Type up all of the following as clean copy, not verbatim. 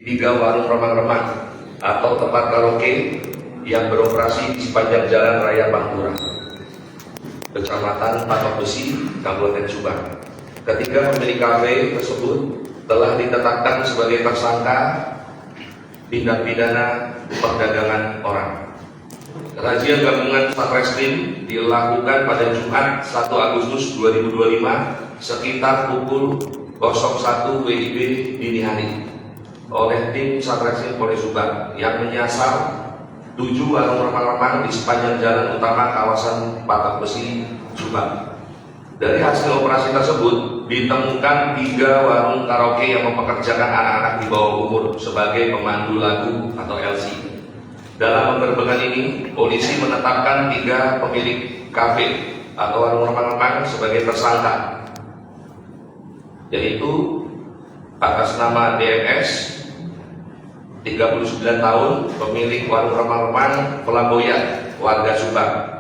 3 warung remang-remang atau tempat karaoke yang beroperasi di sepanjang Jalan Raya Pantura, Kecamatan Patok Besi, Kabupaten Subang. Ketiga pemilik kafe tersebut telah ditetapkan sebagai tersangka tindak pidana perdagangan orang. Razia gabungan Satreskrim dilakukan pada Jumat 1 Agustus 2025 sekitar pukul 01 WIB dini hari oleh tim Satreskrim Polres Subang yang menyasar 7 warung remang-remang di sepanjang jalan utama kawasan Patok Besi, Subang. Dari hasil operasi tersebut ditemukan 3 warung karaoke yang mempekerjakan anak-anak di bawah umur sebagai pemandu lagu atau LC. Dalam penggerbekan ini, polisi menetapkan 3 pemilik kafe atau warung remang-remang sebagai tersangka, yaitu atas nama DMS 39 tahun, pemilik warung remang-remang Flamboyan, warga Subang.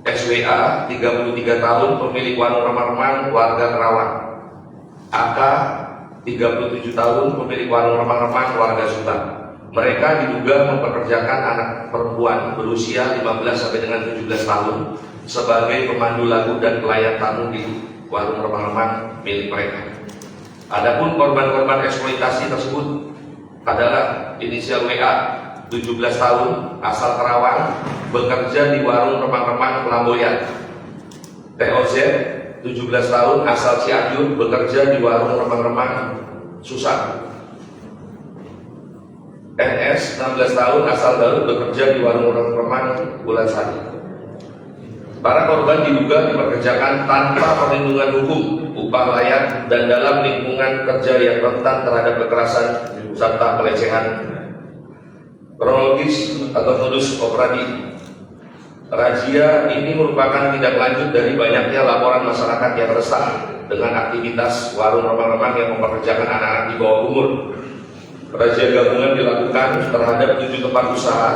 SWA 33 tahun, pemilik warung remang-remang, warga Kerawang. AK 37 tahun, pemilik warung remang-remang, warga Subang. Mereka diduga mempekerjakan anak perempuan berusia 15 sampai dengan 17 tahun sebagai pemandu lagu dan pelayan tamu di warung remang-remang milik mereka. Adapun korban-korban eksploitasi tersebut adalah inisial WA 17 tahun, asal Kerawang, bekerja di warung remang-remang Flamboyan. TOZ 17 tahun, asal Cianjur, bekerja di warung remang-remang Susah. NS 16 tahun, asal Garut, bekerja di warung remang Bulan Sari. Para korban diduga dipekerjakan tanpa perlindungan hukum, upah layak, dan dalam lingkungan kerja yang rentan terhadap kekerasan serta pelecehan. Kronologis atau modus operandi razia ini merupakan tindak lanjut dari banyaknya laporan masyarakat yang resah dengan aktivitas warung remang-remang yang mempekerjakan anak-anak di bawah umur. Razia gabungan dilakukan terhadap 7 tempat usaha,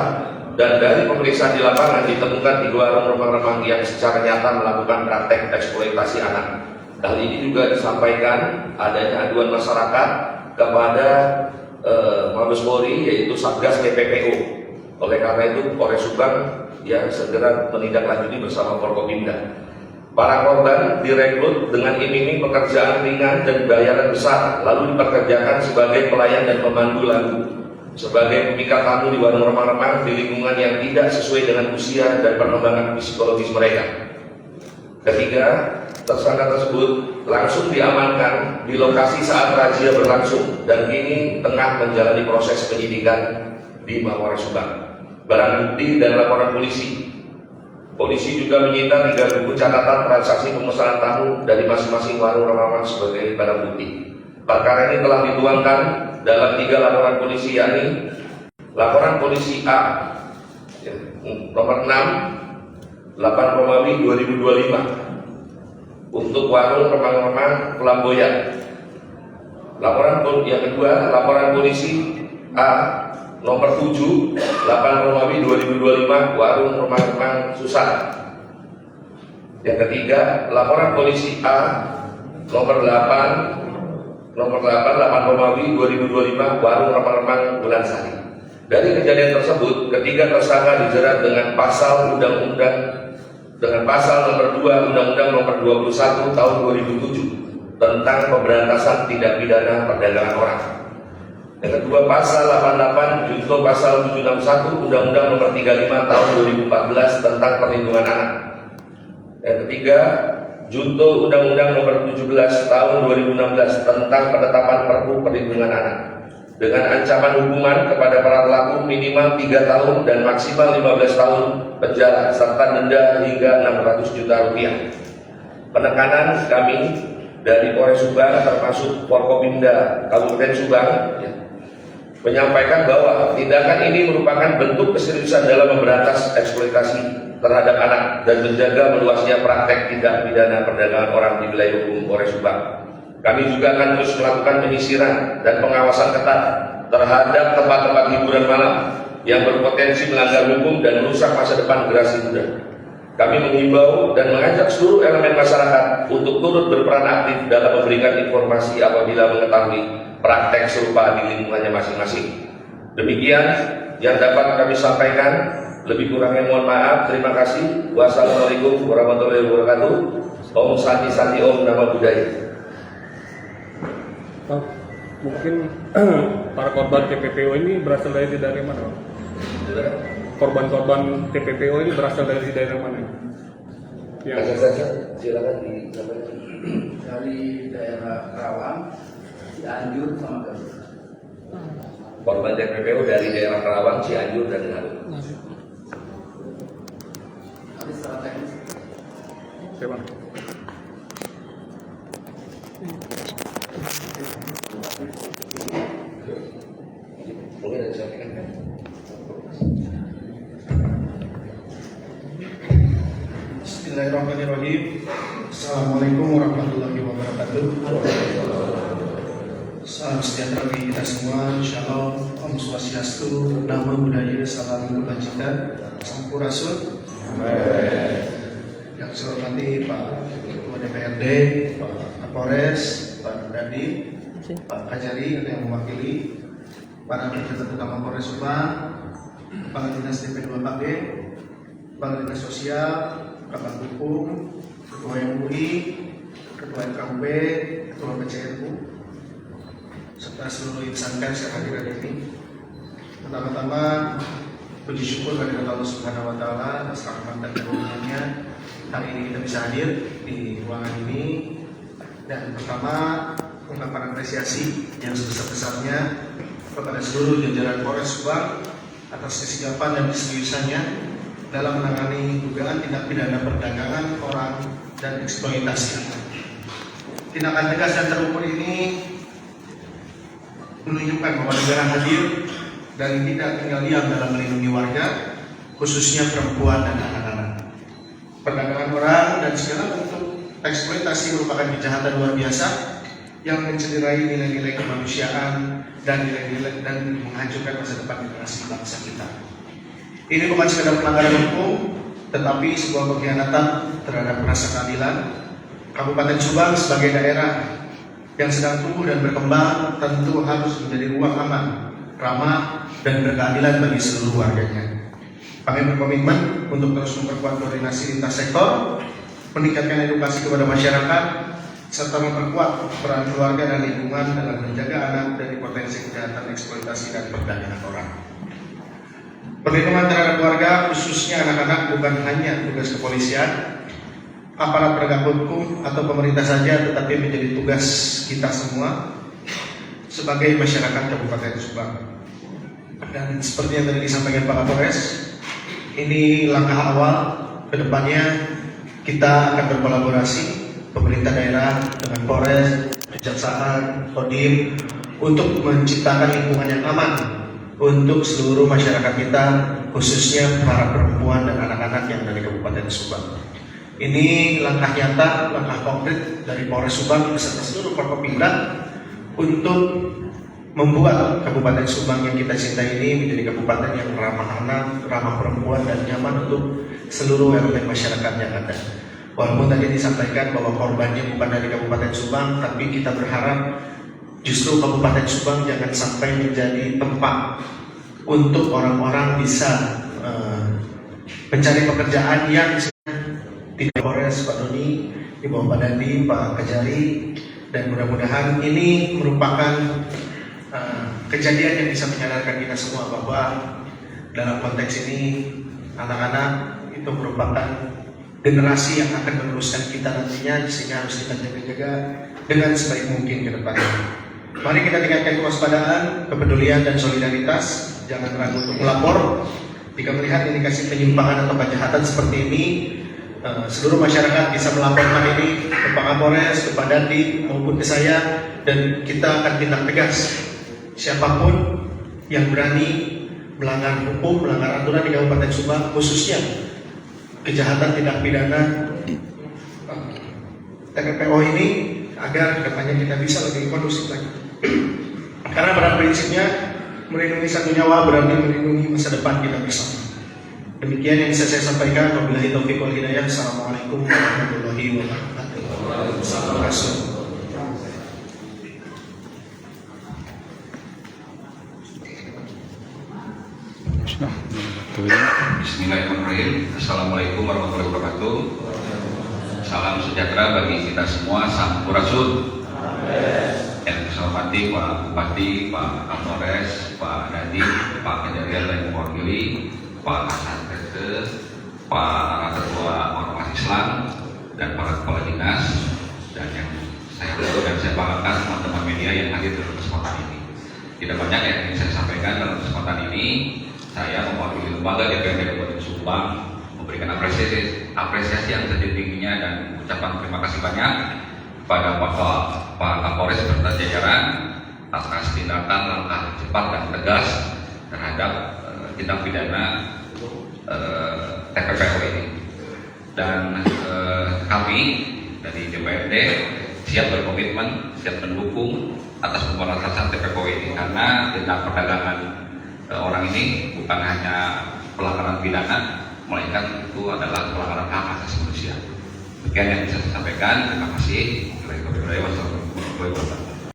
dan dari pemeriksaan di lapangan ditemukan 3 warung remang-remang yang secara nyata melakukan praktek eksploitasi anak. Hal ini juga disampaikan adanya aduan masyarakat kepada Mabes Polri, yaitu Satgas TPPO. Oleh karena itu Polres Subang yang segera menindaklanjuti bersama Forkopimda. Para korban direkrut dengan iming-iming pekerjaan ringan dan bayaran besar, lalu dipekerjakan sebagai pelayan dan pemandu lagu, sebagai pemikat tamu di warung remang-remang di lingkungan yang tidak sesuai dengan usia dan perkembangan psikologis mereka. Ketiga, tersangka tersebut langsung diamankan di lokasi saat razia berlangsung dan kini tengah menjalani proses penyidikan di Mapolres Subang. Barang bukti dan laporan polisi. Polisi juga menyita 3 buku catatan transaksi pemesanan tamu dari masing-masing warung remang-remang sebagai barang bukti. Perkara ini telah dituangkan dalam 3 laporan polisi, yakni laporan polisi A nomor 6 8 Romawi 2025 untuk warung remang-remang Flamboyan. Laporan yang kedua, laporan polisi A nomor 7 8 Romawi 2025 warung remang-remang Susah. Yang ketiga, laporan polisi A nomor 8 Romawi 2025 warung remang-remang Bulan Sari. Dari kejadian tersebut, ketiga tersangka dijerat dengan pasal nomor 2 Undang-Undang nomor 21 tahun 2007 tentang pemberantasan tindak pidana perdagangan orang. Yang kedua, pasal 88 junto pasal 761 Undang-Undang nomor 35 tahun 2014 tentang perlindungan anak. Yang ketiga, junto Undang-Undang nomor 17 tahun 2016 tentang penetapan Perpu Perlindungan Anak, dengan ancaman hukuman kepada para pelaku minimal 3 tahun dan maksimal 15 tahun penjara serta denda hingga 600 juta rupiah. Penekanan kami dari Polres Subang termasuk Forkopimda Kabupaten Subang menyampaikan bahwa tindakan ini merupakan bentuk keseriusan dalam memberantas eksploitasi terhadap anak dan menjaga meluasnya praktek tindak pidana perdagangan orang di wilayah hukum Polres Subang. Kami juga akan terus melakukan penyisiran dan pengawasan ketat terhadap tempat-tempat hiburan malam yang berpotensi melanggar hukum dan merusak masa depan generasi muda. Kami mengimbau dan mengajak seluruh elemen masyarakat untuk turut berperan aktif dalam memberikan informasi apabila mengetahui praktek serupa di lingkungannya masing-masing. Demikian yang dapat kami sampaikan. Lebih kurangnya mohon maaf. Terima kasih. Wassalamualaikum warahmatullahi wabarakatuh. Om Santi Santi Om Nama Budaya. Mungkin para korban TPPO ini berasal dari daerah mana? Korban-korban TPPO ini berasal dari daerah mana? Yang saja, silakan dari daerah Karawang, Cianjur sama Garut. Korban TPPO dari daerah Karawang, Cianjur dan Garut. Tapi secara teknis Siapa? Mungkin ada sampaikan kan? Bismillahirrahmanirrahim. Assalamualaikum warahmatullahi wabarakatuh. Salam sejahtera bagi kita semua. Shalom, Om Swastiastu, Namo Buddhaya, Salam Kebajikan, Sampurasun. Yang saya hormati Pak Ketua DPRD, Pak Kapolres, Pak Dandim, Pak Kajari yang mewakili, para pejabat utama Polres Subang, Kepala Dinas DP2PAG, Kepala Dinas Sosial, Kabak Hukum, Ketua MUI, Ketua FKUB, Ketua PCNU, serta seluruh insan pers yang hadir hari ini. Pertama-tama puji syukur kepada Allah Subhanahu wa taala atas rahmat dan karunia-Nya hari ini kita bisa hadir di ruangan ini. Dan pertama, ungkapan apresiasi yang sebesar-besarnya kepada seluruh jajaran Polres Subang atas kesigapan dan keseriusannya dalam menangani dugaan tindak pidana perdagangan orang dan eksploitasi. Tindakan tegas dan terukur ini menunjukkan bahwa negara hadir dan tidak tinggal diam dalam melindungi warga, khususnya perempuan dan anak-anak. Perdagangan orang dan segala bentuk eksploitasi merupakan kejahatan luar biasa yang mencederai nilai-nilai kemanusiaan dan nilai-nilai dan menghancurkan masa depan generasi bangsa kita. Ini bukan sekadar pelanggaran hukum, tetapi sebuah pengkhianatan terhadap rasa keadilan. Kabupaten Subang sebagai daerah yang sedang tumbuh dan berkembang tentu harus menjadi ruang aman, ramah, dan berkeadilan bagi seluruh warganya. Kami berkomitmen untuk terus memperkuat koordinasi lintas sektor, meningkatkan edukasi kepada masyarakat, serta memperkuat peran keluarga dan lingkungan dalam menjaga anak dari potensi kejahatan eksploitasi dan perdagangan orang. Perlindungan terhadap keluarga, khususnya anak-anak, bukan hanya tugas kepolisian, aparat penegak hukum atau pemerintah saja, tetapi menjadi tugas kita semua sebagai masyarakat Kabupaten Subang. Dan seperti yang tadi disampaikan Pak Kapolres, ini langkah awal. Kedepannya kita akan berkolaborasi pemerintah daerah dengan Polres, Kejaksaan, Kodim untuk menciptakan lingkungan yang aman untuk seluruh masyarakat kita, khususnya para perempuan dan anak-anak yang dari Kabupaten Subang. Ini langkah nyata, langkah konkret dari Polres Subang beserta seluruh Forkopimda untuk membuat Kabupaten Subang yang kita cintai ini menjadi kabupaten yang ramah anak, ramah perempuan, dan nyaman untuk seluruh elemen masyarakat yang ada. Walaupun tadi disampaikan bahwa korbannya bukan dari Kabupaten Subang, tapi kita berharap justru Kabupaten Subang jangan sampai menjadi tempat untuk orang-orang bisa mencari pekerjaan yang tidak. Polres, Pak Doni, di bawah Pak Dandi, Pak Kajari, dan mudah-mudahan ini merupakan kejadian yang bisa menyadarkan kita semua bahwa dalam konteks ini anak-anak itu merupakan generasi yang akan meneruskan kita nantinya, sehingga harus kita jaga-jaga dengan sebaik mungkin ke depannya. Mari kita tingkatkan kewaspadaan, kepedulian, dan solidaritas. Jangan ragu untuk melapor jika melihat indikasi penyimpangan atau kejahatan seperti ini. Seluruh masyarakat bisa melaporkan ini ke Pak Kapolres, ke Pak Dandi, maupun ke saya, dan kita akan tindak tegas siapapun yang berani melanggar hukum, melanggar aturan di Kabupaten Subang, khususnya kejahatan tindak pidana TPPO ini, agar kedepannya kita bisa lebih kondusif lagi. Karena pada prinsipnya melindungi satu nyawa berarti melindungi masa depan kita bersama. Demikian yang bisa saya sampaikan. Wabillahi taufiq wal hidayah. Assalamualaikum warahmatullahi wabarakatuh. Terima kasih. Bismillahirrahmanirrahim. Assalamualaikum warahmatullahi wabarakatuh. Salam sejahtera bagi kita semua. Sampurasun. Yang saya hormati Pak Bupati, Pak Kapolres, Pak Dandim, Pak Kejarian dan mewakili, Pak Hasan Tete, Pak Ketua Ormas Islam, dan para kepala dinas, dan yang saya tentu dan saya banggakan teman-teman media yang hadir dalam kesempatan ini. Tidak banyak yang ingin saya sampaikan dalam kesempatan ini. Saya mewakili lembaga DPRD Kabupaten Subang memberikan apresiasi yang setinggi-tingginya dan ucapan terima kasih banyak kepada Pak Kapolres serta jajaran atas tindakan langkah cepat dan tegas terhadap tindak pidana TPPO ini. Dan kami dari DPRD siap berkomitmen, siap mendukung atas pemberantasan TPPO ini, karena tindak perdagangan orang ini bukan hanya pelanggaran pidana, melainkan itu adalah pelanggaran hak asasi manusia. Demikian yang bisa saya sampaikan. Terima kasih. Wassalamualaikum warahmatullahi wabarakatuh.